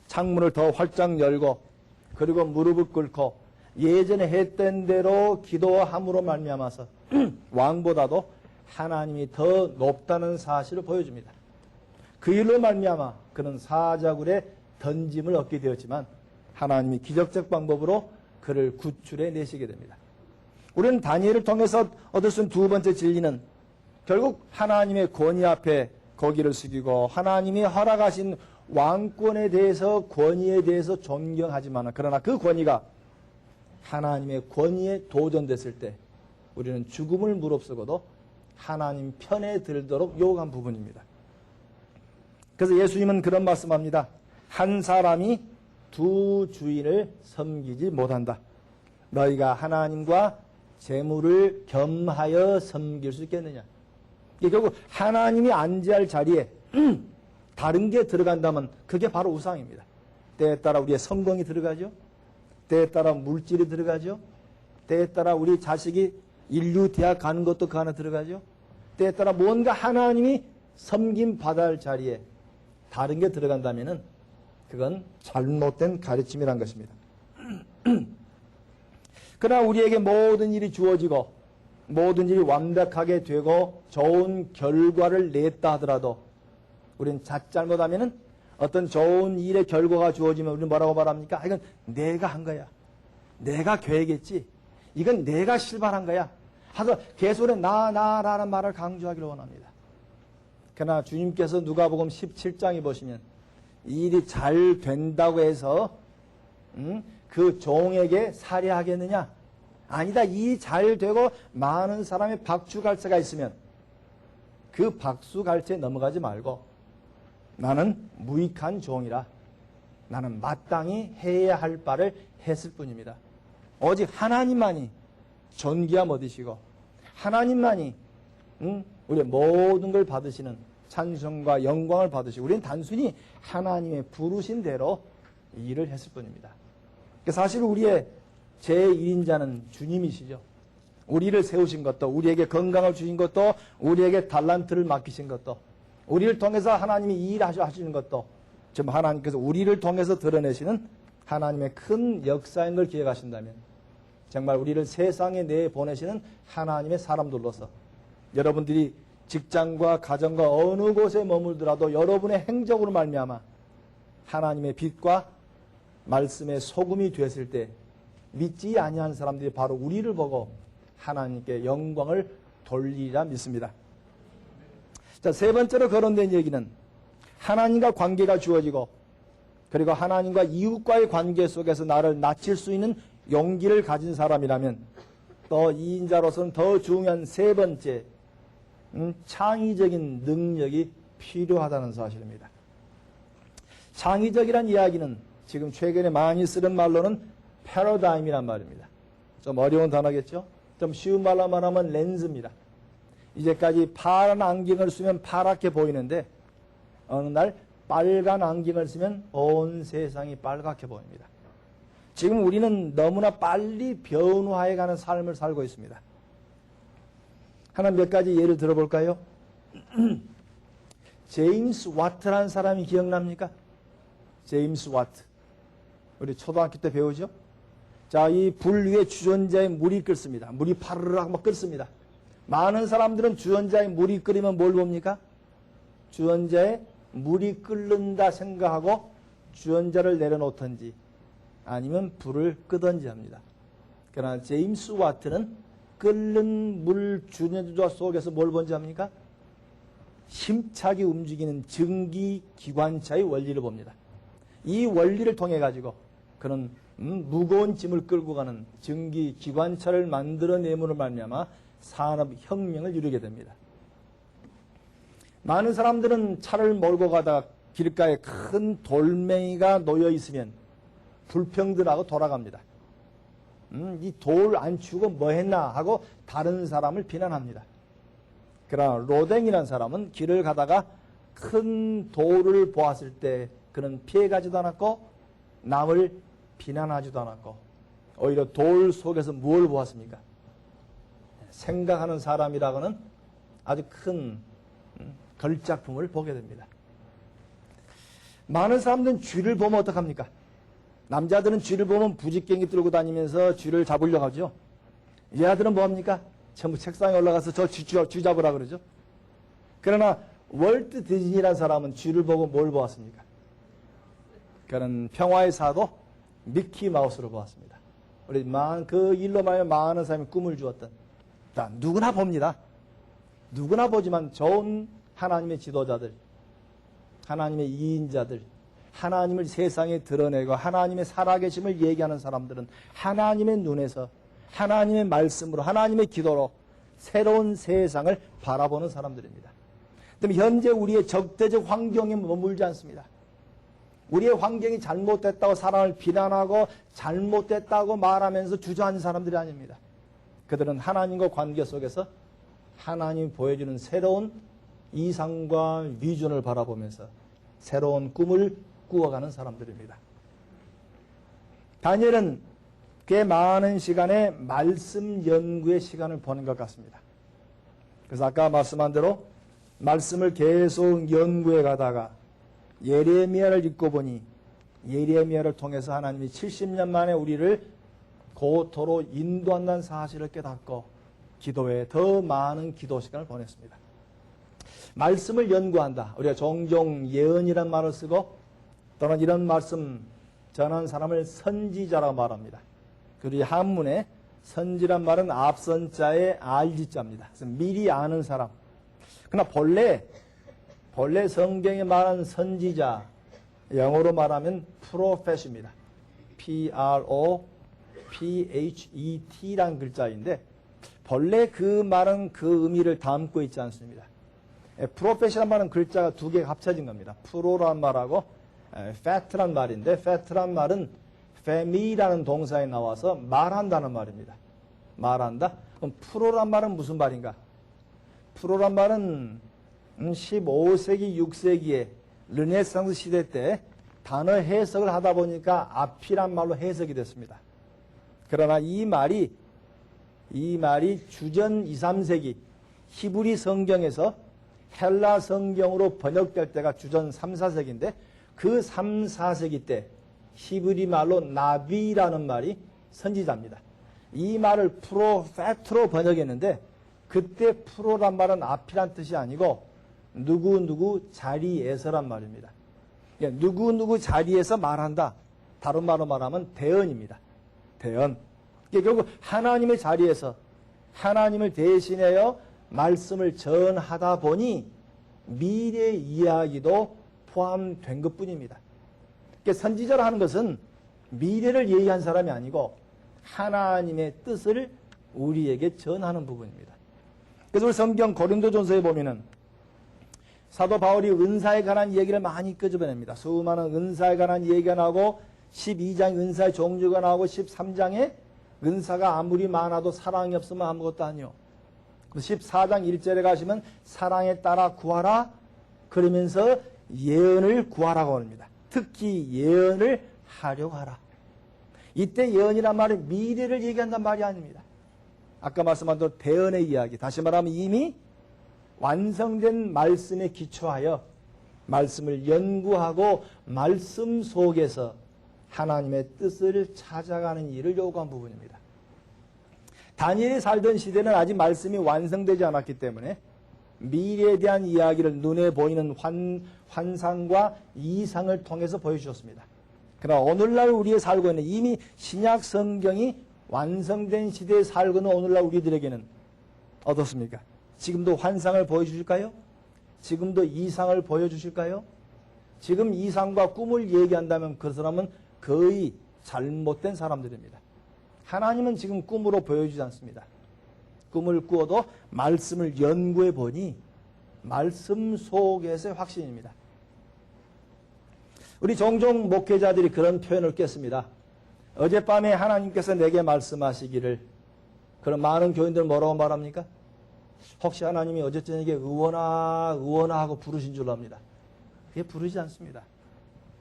창문을 더 활짝 열고 그리고 무릎을 꿇고 예전에 했던 대로 기도함으로 말미암아서 왕보다도 하나님이 더 높다는 사실을 보여줍니다. 그 일로 말미암아 그는 사자굴에 던짐을 얻게 되었지만 하나님이 기적적 방법으로 그를 구출해 내시게 됩니다. 우리는 다니엘을 통해서 얻을 수 있는 두 번째 진리는 결국 하나님의 권위 앞에 거기를 숙이고 하나님이 허락하신 왕권에 대해서 권위에 대해서 존경하지만 그러나 그 권위가 하나님의 권위에 도전됐을 때 우리는 죽음을 무릅쓰고도 하나님 편에 들도록 요구한 부분입니다. 그래서 예수님은 그런 말씀합니다. 한 사람이 두 주인을 섬기지 못한다. 너희가 하나님과 재물을 겸하여 섬길 수 있겠느냐. 이게 결국 하나님이 앉을 자리에 다른 게 들어간다면 그게 바로 우상입니다. 때에 따라 우리의 성공이 들어가죠. 때에 따라 물질이 들어가죠. 때에 따라 우리 자식이 인류 대학 가는 것도 그 안에 들어가죠. 때에 따라 뭔가 하나님이 섬김 받아야 할 자리에 다른 게 들어간다면은 그건 잘못된 가르침이란 것입니다. 그러나 우리에게 모든 일이 주어지고 모든 일이 완벽하게 되고 좋은 결과를 냈다 하더라도 우리는 잘못하면은 어떤 좋은 일의 결과가 주어지면 우리는 뭐라고 말합니까? 이건 내가 한 거야. 내가 계획했지. 이건 내가 실발한 거야. 하서 계속에 나라는 말을 강조하기를 원합니다. 그러나 주님께서 누가복음 17장에 보시면 이 일이 잘 된다고 해서 그 종에게 살해하겠느냐? 아니다. 이 잘 되고 많은 사람의 박수갈채가 있으면 그 박수갈채에 넘어가지 말고 나는 무익한 종이라 나는 마땅히 해야 할 바를 했을 뿐입니다. 오직 하나님만이 존귀함 얻으시고 하나님만이 우리의 모든 걸 받으시는 찬송과 영광을 받으시고 우리는 단순히 하나님의 부르신 대로 이 일을 했을 뿐입니다. 사실 우리의 제1인자는 주님이시죠. 우리를 세우신 것도 우리에게 건강을 주신 것도 우리에게 달란트를 맡기신 것도 우리를 통해서 하나님이 이 일을 하시는 것도 지금 하나님께서 우리를 통해서 드러내시는 하나님의 큰 역사인 걸 기억하신다면 정말 우리를 세상에 내보내시는 하나님의 사람들로서 여러분들이 직장과 가정과 어느 곳에 머물더라도 여러분의 행적으로 말미암아 하나님의 빛과 말씀의 소금이 되었을 때 믿지 아니하는 사람들이 바로 우리를 보고 하나님께 영광을 돌리리라 믿습니다. 자, 세 번째로 거론된 얘기는 하나님과 관계가 주어지고 그리고 하나님과 이웃과의 관계 속에서 나를 낮출 수 있는 용기를 가진 사람이라면 또 이인자로서는 더 중요한 세 번째 창의적인 능력이 필요하다는 사실입니다. 창의적이란 이야기는 지금 최근에 많이 쓰는 말로는 패러다임이란 말입니다. 좀 어려운 단어겠죠? 좀 쉬운 말로 말하면 렌즈입니다. 이제까지 파란 안경을 쓰면 파랗게 보이는데 어느 날 빨간 안경을 쓰면 온 세상이 빨갛게 보입니다. 지금 우리는 너무나 빨리 변화해가는 삶을 살고 있습니다. 하나 몇 가지 예를 들어볼까요? 제임스 와트라는 사람이 기억납니까? 제임스 와트. 우리 초등학교 때 배우죠? 자, 이 불 위에 주전자에 물이 끓습니다. 물이 파르르 막 끓습니다. 많은 사람들은 주전자에 물이 끓이면 뭘 봅니까? 주전자에 물이 끓는다 생각하고 주전자를 내려놓던지 아니면 불을 끄던지 합니다. 그러나 제임스 와트는 끓는 물 주전자 속에서 뭘 본지 압니까? 힘차게 움직이는 증기기관차의 원리를 봅니다. 이 원리를 통해 가지고 그는 무거운 짐을 끌고 가는 증기기관차를 만들어내므로 말미암아 산업혁명을 이루게 됩니다. 많은 사람들은 차를 몰고 가다가 길가에 큰 돌멩이가 놓여 있으면 불평들하고 돌아갑니다. 이 돌 안 치우고 뭐 했나 하고 다른 사람을 비난합니다. 그러나 로댕이라는 사람은 길을 가다가 큰 돌을 보았을 때 그는 피해가지도 않았고 남을 비난하지도 않았고 오히려 돌 속에서 무엇을 보았습니까? 생각하는 사람이라고는 아주 큰 걸작품을 보게 됩니다. 많은 사람들은 쥐를 보면 어떡합니까? 남자들은 쥐를 보면 부직갱이 들고 다니면서 쥐를 잡으려고 하죠. 여자들은 뭐합니까? 전부 책상에 올라가서 저 쥐 잡으라 그러죠. 그러나 월트 디즈니라는 사람은 쥐를 보고 뭘 보았습니까? 그는 평화의 사도 미키 마우스를 보았습니다. 우리 그 일로 말하면 많은 사람이 꿈을 주었던 누구나 봅니다. 누구나 보지만 좋은 하나님의 지도자들, 하나님의 이인자들, 하나님을 세상에 드러내고 하나님의 살아계심을 얘기하는 사람들은 하나님의 눈에서 하나님의 말씀으로 하나님의 기도로 새로운 세상을 바라보는 사람들입니다. 그럼 현재 우리의 적대적 환경에 머물지 않습니다. 우리의 환경이 잘못됐다고 사람을 비난하고 잘못됐다고 말하면서 주저앉은 사람들이 아닙니다. 그들은 하나님과 관계 속에서 하나님이 보여주는 새로운 이상과 비전을 바라보면서 새로운 꿈을 꾸어가는 사람들입니다. 다니엘은 꽤 많은 시간에 말씀 연구의 시간을 보낸 것 같습니다. 그래서 아까 말씀한 대로 말씀을 계속 연구해 가다가 예레미야를 읽고 보니 예레미야를 통해서 하나님이 70년 만에 우리를 고토로 인도한다는 사실을 깨닫고 기도에 더 많은 기도 시간을 보냈습니다. 말씀을 연구한다. 우리가 종종 예언이란 말을 쓰고 또는 이런 말씀 전하는 사람을 선지자라고 말합니다. 그리고 한문에 선지란 말은 앞선 자의 알지자입니다. 그래서 미리 아는 사람. 그러나 본래 성경에 말하는 선지자, 영어로 말하면 프로펫입니다. Prophet라는 글자인데 본래 그 말은 그 의미를 담고 있지 않습니다. 프로펫이라는 말은 글자가 두 개가 합쳐진 겁니다. 프로란 말하고 fat란 말인데 fat란 말은 fami라는 동사에 나와서 말한다는 말입니다. 말한다? 그럼 프로란 말은 무슨 말인가? 프로란 말은 15세기, 6세기에 르네상스 시대 때 단어 해석을 하다 보니까 앞이란 말로 해석이 됐습니다. 그러나 이 말이 주전 2, 3세기 히브리 성경에서 헬라 성경으로 번역될 때가 주전 3, 4세기인데 그 3, 4세기 때 히브리 말로 나비라는 말이 선지자입니다. 이 말을 프로페트로 번역했는데 그때 프로란 말은 앞이란 뜻이 아니고 누구 자리에서란 말입니다. 누구 자리에서 말한다. 다른 말로 말하면 대언입니다. 대언. 결국 하나님의 자리에서 하나님을 대신하여 말씀을 전하다 보니 미래 이야기도 포함된 것뿐입니다. 선지자라 하는 것은 미래를 예의한 사람이 아니고 하나님의 뜻을 우리에게 전하는 부분입니다. 그래서 우리 성경 고린도전서에 보면은 사도 바울이 은사에 관한 얘기를 많이 끄집어냅니다. 수많은 은사에 관한 얘기가 나오고 12장에 은사의 종류가 나오고 13장에 은사가 아무리 많아도 사랑이 없으면 아무것도 아니요. 14장 1절에 가시면 사랑에 따라 구하라 그러면서 예언을 구하라고 합니다. 특히 예언을 하려고 하라. 이때 예언이란 말은 미래를 얘기한단 말이 아닙니다. 아까 말씀한 대로 대언의 이야기. 다시 말하면 이미 완성된 말씀에 기초하여 말씀을 연구하고 말씀 속에서 하나님의 뜻을 찾아가는 일을 요구한 부분입니다. 다니엘이 살던 시대는 아직 말씀이 완성되지 않았기 때문에 미래에 대한 이야기를 눈에 보이는 환상과 이상을 통해서 보여주셨습니다. 그러나 오늘날 우리가 살고 있는 이미 신약 성경이 완성된 시대에 살고는 오늘날 우리들에게는 어떻습니까? 지금도 환상을 보여주실까요? 지금도 이상을 보여주실까요? 지금 이상과 꿈을 얘기한다면 그 사람은 거의 잘못된 사람들입니다. 하나님은 지금 꿈으로 보여주지 않습니다. 꿈을 꾸어도 말씀을 연구해 보니 말씀 속에서의 확신입니다. 우리 종종 목회자들이 그런 표현을 깼습니다. 어젯밤에 하나님께서 내게 말씀하시기를. 그럼 많은 교인들은 뭐라고 말합니까? 혹시 하나님이 어제 저녁에 의원아 하고 부르신 줄 압니다. 그게 부르지 않습니다.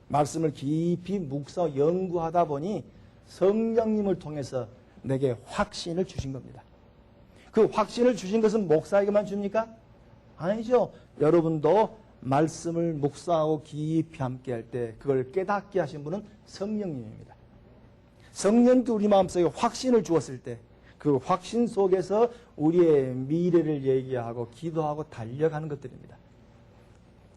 말씀을 깊이 묵상 연구하다 보니 성령님을 통해서 내게 확신을 주신 겁니다. 그 확신을 주신 것은 목사에게만 줍니까? 아니죠. 여러분도 말씀을 묵상하고 깊이 함께 할 때 그걸 깨닫게 하신 분은 성령님입니다. 성령도 우리 마음속에 확신을 주었을 때 그 확신 속에서 우리의 미래를 얘기하고 기도하고 달려가는 것들입니다.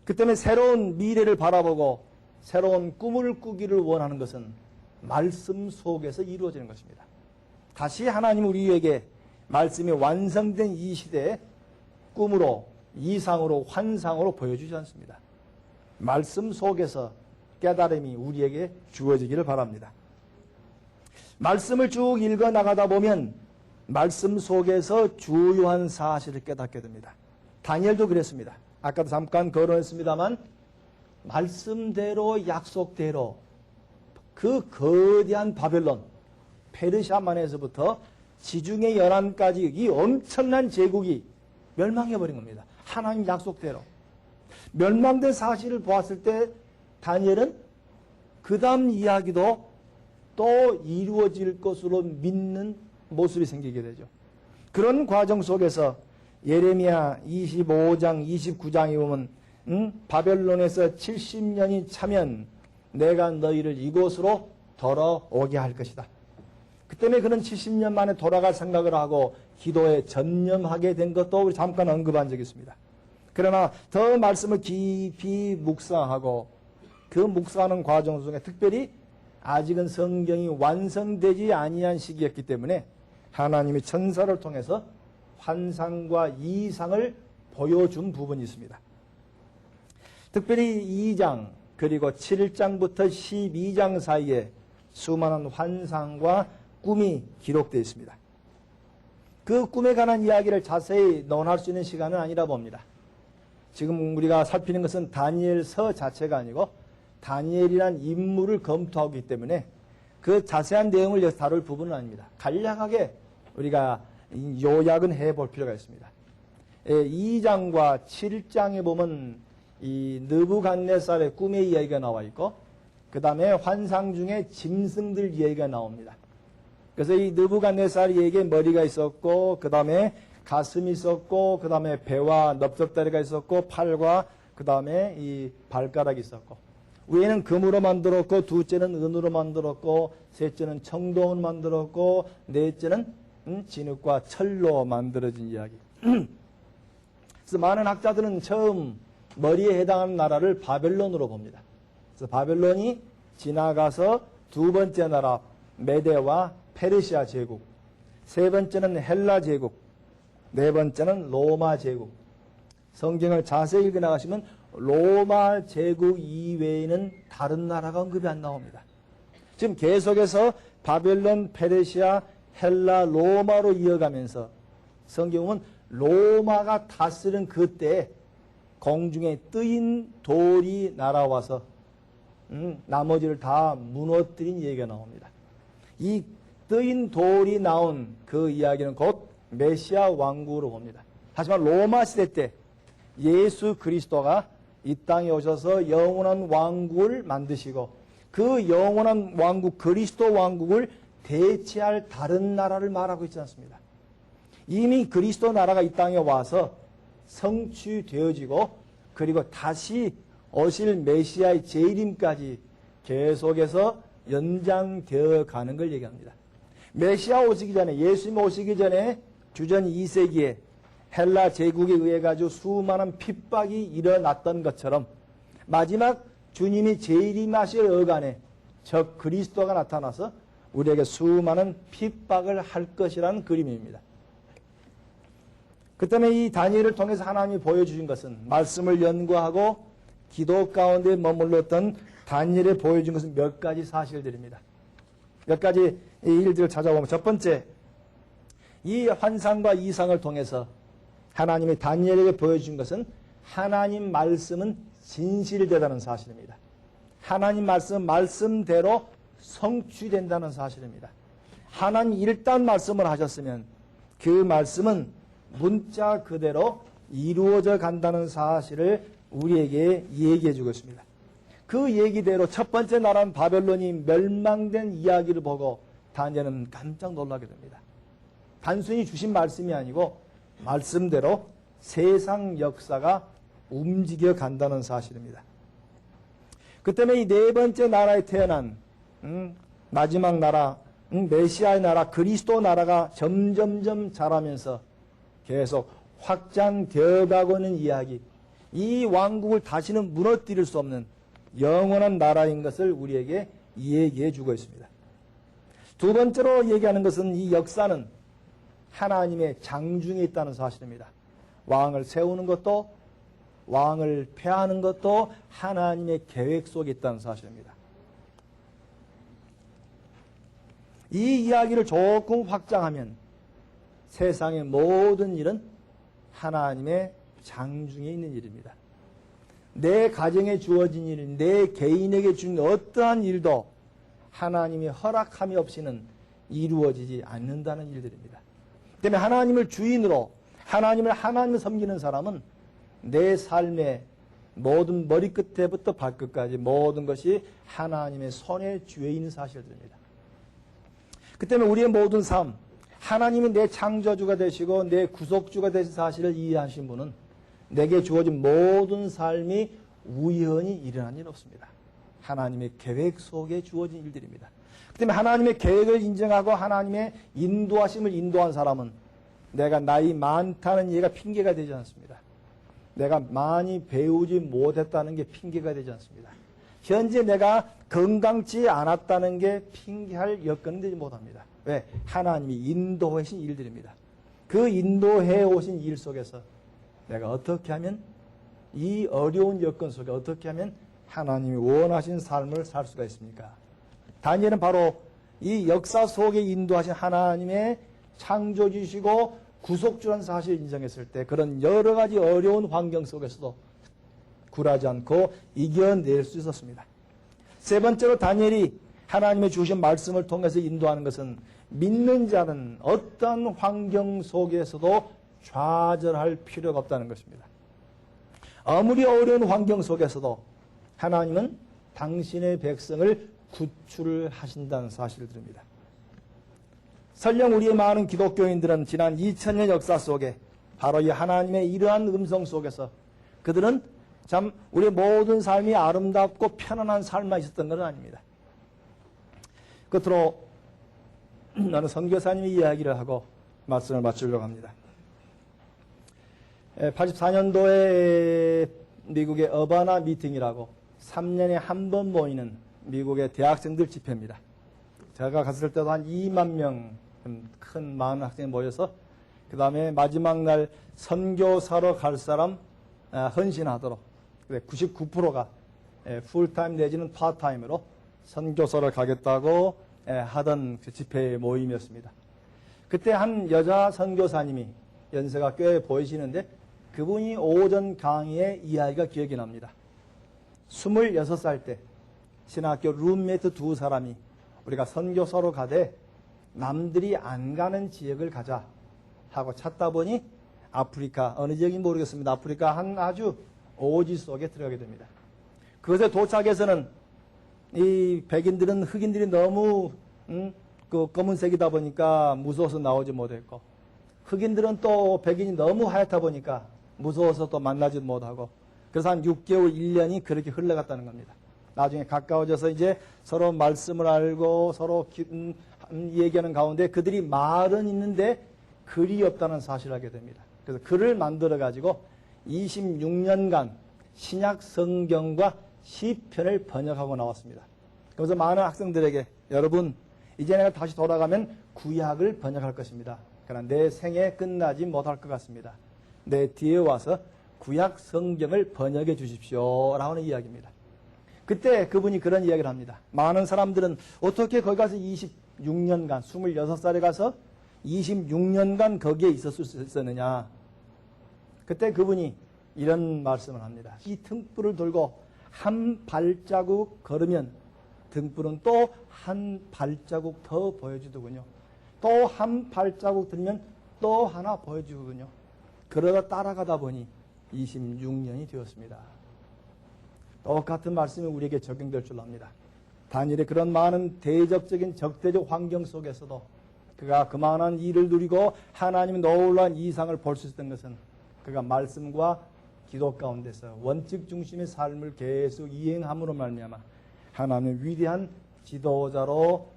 그 때문에 새로운 미래를 바라보고 새로운 꿈을 꾸기를 원하는 것은 말씀 속에서 이루어지는 것입니다. 다시 하나님 우리에게 말씀이 완성된 이 시대에 꿈으로, 이상으로, 환상으로 보여주지 않습니다. 말씀 속에서 깨달음이 우리에게 주어지기를 바랍니다. 말씀을 쭉 읽어 나가다 보면 말씀 속에서 주요한 사실을 깨닫게 됩니다. 다니엘도 그랬습니다. 아까도 잠깐 거론했습니다만 말씀대로 약속대로 그 거대한 바벨론, 페르시아만에서부터 지중해 연안까지 이 엄청난 제국이 멸망해버린 겁니다. 하나님 약속대로. 멸망된 사실을 보았을 때 다니엘은 그 다음 이야기도 또 이루어질 것으로 믿는 모습이 생기게 되죠. 그런 과정 속에서 예레미야 25장, 29장에 보면 바벨론에서 70년이 차면 내가 너희를 이곳으로 돌아오게 할 것이다. 그 때문에 그는 70년 만에 돌아갈 생각을 하고 기도에 전념하게 된 것도 우리 잠깐 언급한 적이 있습니다. 그러나 더 말씀을 깊이 묵상하고 그 묵상하는 과정 속에 특별히 아직은 성경이 완성되지 아니한 시기였기 때문에 하나님이 천사를 통해서 환상과 이상을 보여준 부분이 있습니다. 특별히 2장 그리고 7장부터 12장 사이에 수많은 환상과 꿈이 기록되어 있습니다. 그 꿈에 관한 이야기를 자세히 논할 수 있는 시간은 아니라 봅니다. 지금 우리가 살피는 것은 다니엘서 자체가 아니고 다니엘이란 인물을 검토하기 때문에 그 자세한 내용을 여기서 다룰 부분은 아닙니다. 간략하게 우리가 요약은 해볼 필요가 있습니다. 2장과 7장에 보면 이 느부갓네살의 꿈의 이야기가 나와 있고 그 다음에 환상 중에 짐승들 이야기가 나옵니다. 그래서 이 느부갓네살에게 머리가 있었고 그 다음에 가슴이 있었고 그 다음에 배와 넓적다리가 있었고 팔과 그 다음에 이 발가락이 있었고 위에는 금으로 만들었고 둘째는 은으로 만들었고 셋째는 청동으로 만들었고 넷째는 진흙과 철로 만들어진 이야기. 그래서 많은 학자들은 처음 머리에 해당하는 나라를 바벨론으로 봅니다. 그래서 바벨론이 지나가서 두 번째 나라 메데와 페르시아 제국, 세 번째는 헬라 제국, 네 번째는 로마 제국. 성경을 자세히 읽어 나가시면 로마 제국 이외에는 다른 나라가 언급이 안 나옵니다. 지금 계속해서 바벨론, 페르시아, 헬라, 로마로 이어가면서 성경은 로마가 다스린 그때 공중에 뜨인 돌이 날아와서 나머지를 다 무너뜨린 얘기가 나옵니다. 이 뜨인 돌이 나온 그 이야기는 곧 메시아 왕국으로 봅니다. 하지만 로마 시대 때 예수 그리스도가 이 땅에 오셔서 영원한 왕국을 만드시고 그 영원한 왕국 그리스도 왕국을 대체할 다른 나라를 말하고 있지 않습니다. 이미 그리스도 나라가 이 땅에 와서 성취되어지고 그리고 다시 오실 메시아의 재림까지 계속해서 연장되어 가는 걸 얘기합니다. 메시아 오시기 전에 예수님 오시기 전에 주전 2세기에 헬라 제국에 의해 가지고 수많은 핍박이 일어났던 것처럼 마지막 주님이 재림하실 어간에 저 그리스도가 나타나서 우리에게 수많은 핍박을 할 것이라는 그림입니다. 그 때문에 이 다니엘을 통해서 하나님이 보여주신 것은 말씀을 연구하고 기도 가운데 머물렀던 다니엘에 보여준 것은 몇 가지 사실들입니다. 몇 가지 이 일들을 찾아보면 첫 번째, 이 환상과 이상을 통해서 하나님이 다니엘에게 보여준 것은 하나님 말씀은 진실되다는 사실입니다. 하나님 말씀은 말씀대로 성취된다는 사실입니다. 하나님 일단 말씀을 하셨으면 그 말씀은 문자 그대로 이루어져 간다는 사실을 우리에게 얘기해 주고 있습니다. 그 얘기대로 첫 번째 나라는 바벨론이 멸망된 이야기를 보고 다니엘은 깜짝 놀라게 됩니다. 단순히 주신 말씀이 아니고 말씀대로 세상 역사가 움직여 간다는 사실입니다. 그 때문에 이 네 번째 나라에 태어난 마지막 나라, 메시아의 나라, 그리스도 나라가 점점점 자라면서 계속 확장되어 가고 있는 이야기, 이 왕국을 다시는 무너뜨릴 수 없는 영원한 나라인 것을 우리에게 얘기해 주고 있습니다. 두 번째로 얘기하는 것은 이 역사는 하나님의 장중에 있다는 사실입니다. 왕을 세우는 것도 왕을 폐하는 것도 하나님의 계획 속에 있다는 사실입니다. 이 이야기를 조금 확장하면 세상의 모든 일은 하나님의 장중에 있는 일입니다. 내 가정에 주어진 일, 내 개인에게 준 어떠한 일도 하나님의 허락함이 없이는 이루어지지 않는다는 일들입니다. 때문에 하나님을 주인으로 하나님을 섬기는 사람은 내 삶의 모든 머리끝에부터 발끝까지 모든 것이 하나님의 손에 쥐어 있는 사실들입니다. 그 때문에 우리의 모든 삶, 하나님이 내 창조주가 되시고 내 구속주가 되신 사실을 이해하신 분은 내게 주어진 모든 삶이 우연히 일어난 일 없습니다. 하나님의 계획 속에 주어진 일들입니다. 그 때문에 하나님의 계획을 인정하고 하나님의 인도하심을 인도한 사람은 내가 나이 많다는 얘기가 핑계가 되지 않습니다. 내가 많이 배우지 못했다는 게 핑계가 되지 않습니다. 현재 내가 건강치 않았다는 게 핑계할 여건이 되지 못합니다. 왜? 하나님이 인도해 오신 일들입니다. 그 인도해 오신 일 속에서 내가 어떻게 하면 이 어려운 여건 속에 어떻게 하면 하나님이 원하신 삶을 살 수가 있습니까? 다니엘은 바로 이 역사 속에 인도하신 하나님의 창조주시고 구속주라는 사실을 인정했을 때 그런 여러 가지 어려운 환경 속에서도 굴하지 않고 이겨낼 수 있었습니다. 세 번째로 다니엘이 하나님의 주신 말씀을 통해서 인도하는 것은 믿는 자는 어떤 환경 속에서도 좌절할 필요가 없다는 것입니다. 아무리 어려운 환경 속에서도 하나님은 당신의 백성을 구출을 하신다는 사실을 드립니다. 설령 우리의 많은 기독교인들은 지난 2000년 역사 속에 바로 이 하나님의 이러한 음성 속에서 그들은 참 우리의 모든 삶이 아름답고 편안한 삶만 있었던 것은 아닙니다. 끝으로 나는 선교사님이 이야기를 하고 말씀을 마치려고 합니다. 84년도에 미국의 어바나 미팅이라고 3년에 한 번 모이는 미국의 대학생들 집회입니다. 제가 갔을 때도 한 2만 명 큰 많은 학생이 모여서 그 다음에 마지막 날 선교사로 갈 사람 헌신하도록 99%가 풀타임 내지는 파타임으로 선교사로 가겠다고 하던 그 집회 모임이었습니다. 그때 한 여자 선교사님이 연세가 꽤 보이시는데 그분이 오전 강의의 이야기가 기억이 납니다. 26살 때 신학교 룸메이트 두 사람이 우리가 선교사로 가되 남들이 안 가는 지역을 가자 하고 찾다 보니 아프리카, 어느 지역인지 모르겠습니다. 아프리카 한 아주 오지 속에 들어가게 됩니다. 그것에 도착해서는 이 백인들은 흑인들이 너무 그 검은색이다 보니까 무서워서 나오지 못했고 흑인들은 또 백인이 너무 하얗다 보니까 무서워서 또 만나지 못하고 그래서 한 6개월, 1년이 그렇게 흘러갔다는 겁니다. 나중에 가까워져서 이제 서로 말씀을 알고 서로 얘기하는 가운데 그들이 말은 있는데 글이 없다는 사실을 알게 됩니다. 그래서 글을 만들어 가지고 26년간 신약 성경과 시편을 번역하고 나왔습니다. 그래서 많은 학생들에게 여러분 이제 내가 다시 돌아가면 구약을 번역할 것입니다. 그러나 내 생에 끝나지 못할 것 같습니다. 내 뒤에 와서 구약 성경을 번역해 주십시오 라는 이야기입니다. 그때 그분이 그런 이야기를 합니다. 많은 사람들은 어떻게 거기 가서 26년간 26살에 가서 26년간 거기에 있었느냐. 그때 그분이 이런 말씀을 합니다. 이 등불을 들고 한 발자국 걸으면 등불은 또 한 발자국 더 보여주더군요. 또 한 발자국 들면 또 하나 보여주거든요. 그러다 따라가다 보니 26년이 되었습니다. 똑같은 말씀이 우리에게 적용될 줄 압니다. 다니엘의 그런 많은 대적적인 적대적 환경 속에서도 그가 그만한 일을 누리고 하나님의 놀라운 이상을 볼 수 있었던 것은 그가 말씀과 기도 가운데서 원칙 중심의 삶을 계속 이행함으로 말미암아 하나님의 위대한 지도자로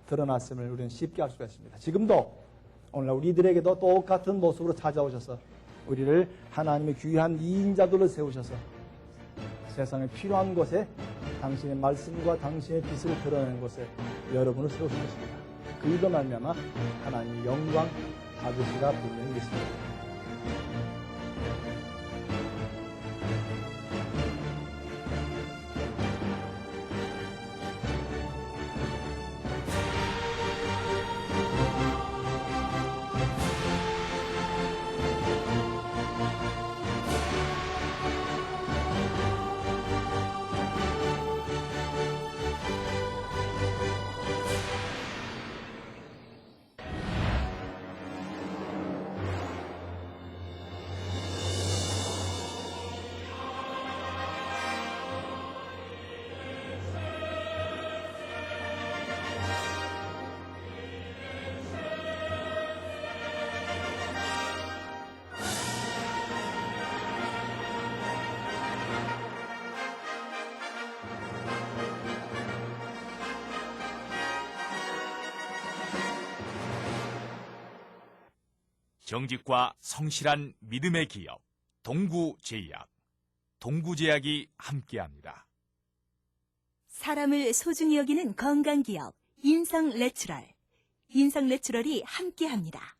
드러났음을 우리는 쉽게 알 수가 있습니다. 지금도 오늘날 우리들에게도 똑같은 모습으로 찾아오셔서 우리를 하나님의 귀한 이인자들로 세우셔서 세상에 필요한 곳에 당신의 말씀과 당신의 빛을 드러내는 곳에 여러분을 세우신 것입니다. 그 일로 말미암아 하나님의 영광 받으시라 분명히 믿습니다. 정직과 성실한 믿음의 기업 동구제약, 동구제약이 함께합니다. 사람을 소중히 여기는 건강기업 인성내추럴, 인성내추럴이 함께합니다.